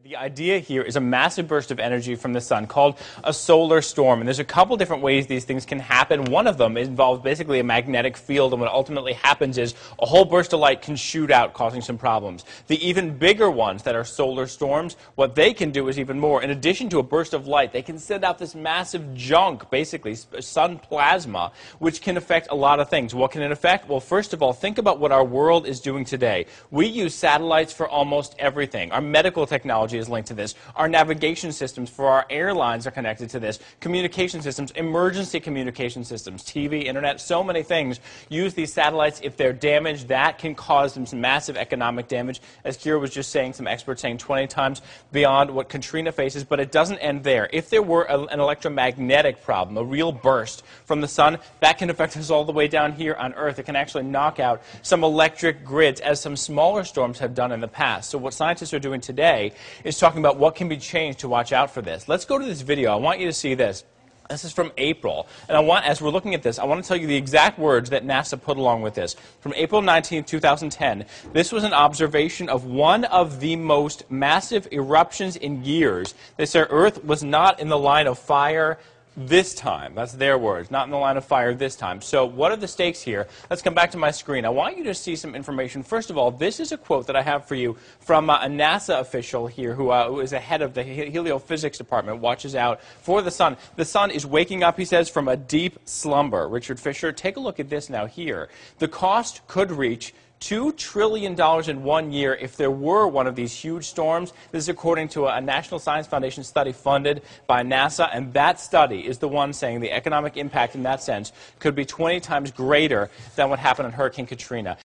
The idea here is a massive burst of energy from the sun called a solar storm. And there's a couple different ways these things can happen. One of them involves basically a magnetic field, and what ultimately happens is a whole burst of light can shoot out, causing some problems. The even bigger ones that are solar storms, what they can do is even more. In addition to a burst of light, they can send out this massive junk, basically sun plasma, which can affect a lot of things. What can it affect? Well, first of all, think about what our world is doing today. We use satellites for almost everything. Our medical technology is linked to this. Our navigation systems for our airlines are connected to this. Communication systems, emergency communication systems, TV, internet, so many things use these satellites. If they're damaged, that can cause them some massive economic damage. As Kira was just saying, some experts saying 20 times beyond what Katrina faces, but it doesn't end there. If there were an electromagnetic problem, a real burst from the sun, that can affect us all the way down here on Earth. It can actually knock out some electric grids, as some smaller storms have done in the past. So what scientists are doing today is talking about what can be changed to watch out for this. Let's go to this video. I want you to see this. This is from April, and as we're looking at this, I want to tell you the exact words that NASA put along with this. From April 19, 2010, this was an observation of one of the most massive eruptions in years. They said Earth was not in the line of fire this time. That's their words, not in the line of fire this time. So what are the stakes here? Let's come back to my screen. I want you to see some information. First of all, this is a quote that I have for you from a NASA official here who is the head of the heliophysics department, watches out for the sun. The sun is waking up, he says, from a deep slumber. Richard Fisher, take a look at this now here. The cost could reach $2 trillion in 1 year if there were one of these huge storms. This is according to a National Science Foundation study funded by NASA, and that study is the one saying the economic impact in that sense could be 20 times greater than what happened on Hurricane Katrina.